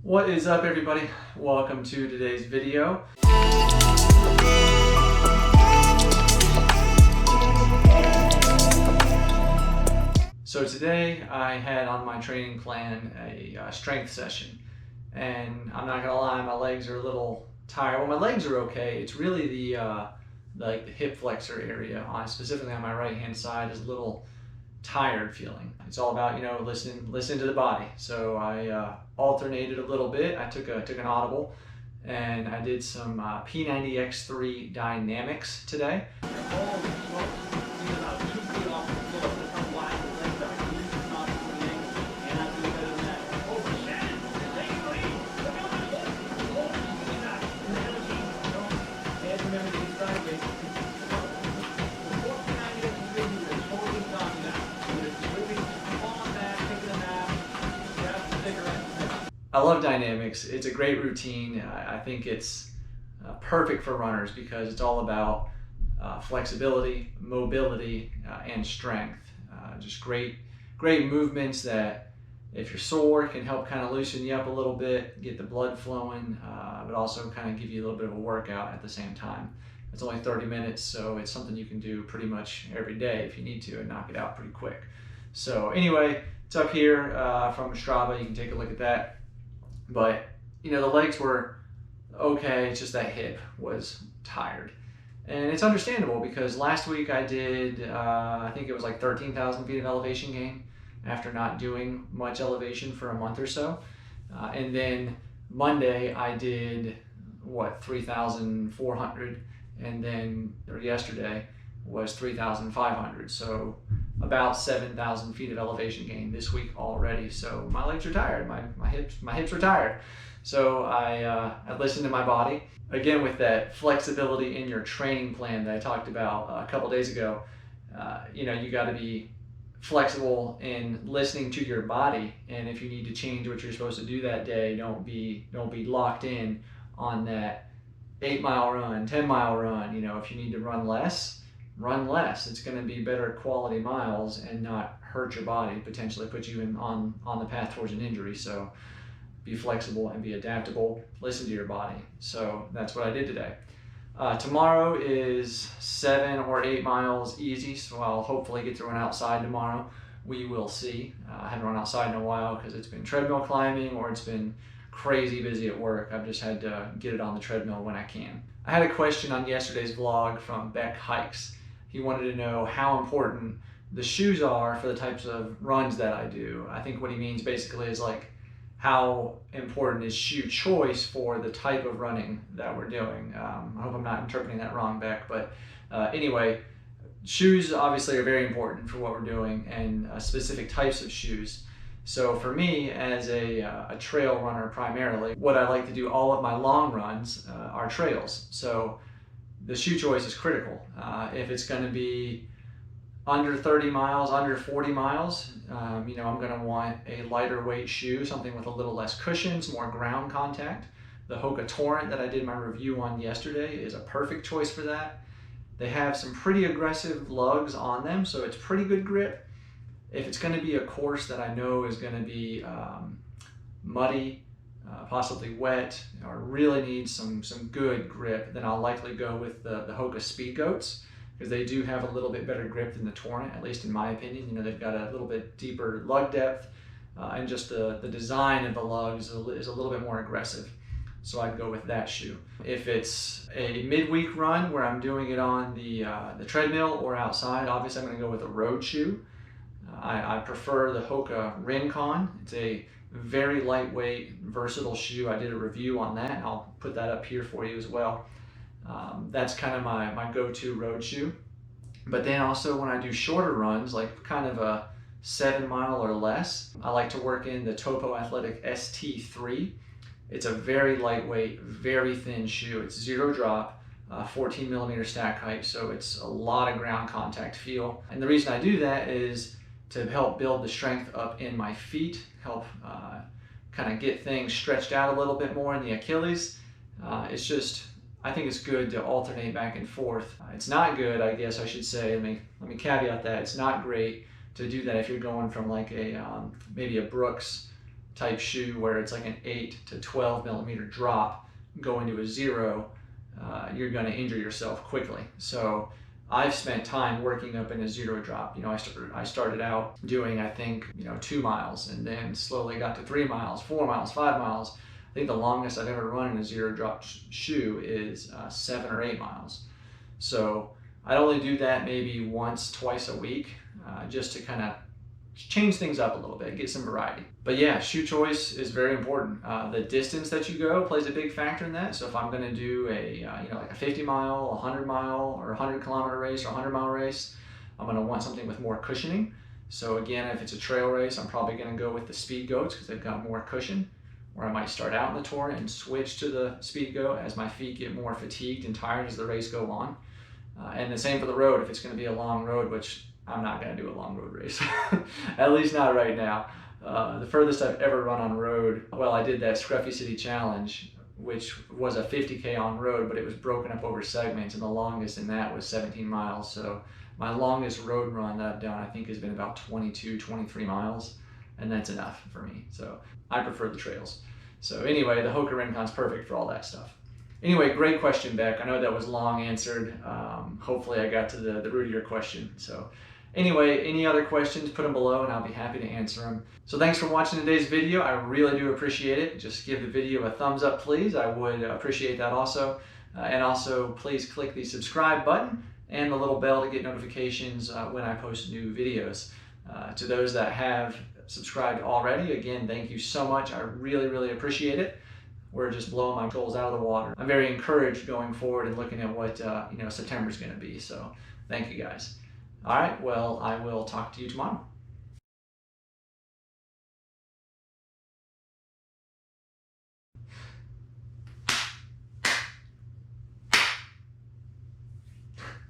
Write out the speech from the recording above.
What is up, everybody? Welcome to today's video. So today I had on my training plan a strength session, and I'm not gonna lie, my legs are a little tired. Well, my legs are okay. It's really the hip flexor area, specifically on my right hand side, is a little tired feeling. It's all about, listening to the body. So I alternated a little bit. I took an audible, and I did some P90X3 Dynamix today. I love Dynamix. It's a great routine. I think it's perfect for runners because it's all about flexibility, mobility, and strength. Just great movements that, if you're sore, can help kind of loosen you up a little bit, get the blood flowing, but also kind of give you a little bit of a workout at the same time. It's only 30 minutes, so it's something you can do pretty much every day if you need to and knock it out pretty quick. So anyway, it's up here from Strava. You can take a look at that. But, the legs were okay. It's just that hip was tired. And it's understandable because last week I did, I think it was like 13,000 feet of elevation gain after not doing much elevation for a month or so. And then Monday I did, 3,400. And then yesterday was 3,500. So about 7,000 feet of elevation gain this week already. So my legs are tired, my hips are tired. So I listened to my body. Again, with that flexibility in your training plan that I talked about a couple days ago, you got to be flexible in listening to your body. And if you need to change what you're supposed to do that day, don't be locked in on that 8-mile run, 10-mile run. If you need to run less, run less. It's going to be better quality miles and not hurt your body, potentially put you on the path towards an injury. So be flexible and be adaptable. Listen to your body. So that's what I did today. Tomorrow is 7 or 8 miles easy, so I'll hopefully get to run outside tomorrow. We will see. I haven't run outside in a while because it's been treadmill climbing or it's been crazy busy at work. I've just had to get it on the treadmill when I can. I had a question on yesterday's vlog from Beck Hikes. He wanted to know how important the shoes are for the types of runs that I do. I think what he means basically is like, how important is shoe choice for the type of running that we're doing. I hope I'm not interpreting that wrong, Beck, but anyway, shoes obviously are very important for what we're doing, and specific types of shoes. So for me, as a trail runner primarily, what I like to do all of my long runs are trails. So the shoe choice is critical. If it's going to be under 30 miles, under 40 miles, I'm going to want a lighter weight shoe, something with a little less cushions, more ground contact. The Hoka Torrent that I did my review on yesterday is a perfect choice for that. They have some pretty aggressive lugs on them, so it's pretty good grip. If it's going to be a course that I know is going to be muddy, possibly wet, or really needs some good grip, then I'll likely go with the Hoka Speed Goats, because they do have a little bit better grip than the Torrent, at least in my opinion. They've got a little bit deeper lug depth, and just the design of the lugs is a little bit more aggressive. So I'd go with that shoe. If it's a midweek run where I'm doing it on the treadmill or outside, obviously I'm going to go with a road shoe. I prefer the Hoka Rincon. It's a very lightweight, versatile shoe. I did a review on that, and I'll put that up here for you as well. That's kind of my go-to road shoe. But then also when I do shorter runs, like kind of a 7-mile or less, I like to work in the Topo Athletic ST3. It's a very lightweight, very thin shoe. It's 0 drop, 14 millimeter stack height, so it's a lot of ground contact feel. And the reason I do that is to help build the strength up in my feet, help kind of get things stretched out a little bit more in the Achilles. It's just, I think it's good to alternate back and forth. It's not good, I guess I should say, let me caveat that, it's not great to do that if you're going from like a maybe a Brooks type shoe where it's like an 8 to 12 millimeter drop going to a 0, you're going to injure yourself quickly. So I've spent time working up in a 0 drop. You know, I started out doing, I think, 2 miles, and then slowly got to 3 miles, 4 miles, 5 miles. I think the longest I've ever run in a 0 drop shoe is 7 or 8 miles. So I'd only do that maybe once, twice a week, just to kind of change things up a little bit, get some variety. But yeah, shoe choice is very important. The distance that you go plays a big factor in that. So if I'm going to do a like a 50 mile, 100 mile, or 100 kilometer race or 100 mile race, I'm going to want something with more cushioning. So again, if it's a trail race, I'm probably going to go with the Speed Goats because they've got more cushion. Or I might start out in the Tour and switch to the Speed Goat as my feet get more fatigued and tired as the race go on. And the same for the road. If it's going to be a long road, which I'm not going to do a long road race, at least not right now. The furthest I've ever run on road, well, I did that Scruffy City Challenge, which was a 50K on road, but it was broken up over segments, and the longest in that was 17 miles. So my longest road run that I've done, I think, has been about 22, 23 miles, and that's enough for me. So I prefer the trails. So anyway, the Hoka Rincon's perfect for all that stuff. Anyway, great question, Beck. I know that was long answered. Hopefully I got to the root of your question. So anyway, any other questions, put them below and I'll be happy to answer them. So thanks for watching today's video. I really do appreciate it. Just give the video a thumbs up, please. I would appreciate that also. And also, please click the subscribe button and the little bell to get notifications when I post new videos. To those that have subscribed already, again, thank you so much. I really, really appreciate it. We're just blowing my goals out of the water. I'm very encouraged going forward and looking at what September's going to be. So thank you guys. All right, well, I will talk to you tomorrow.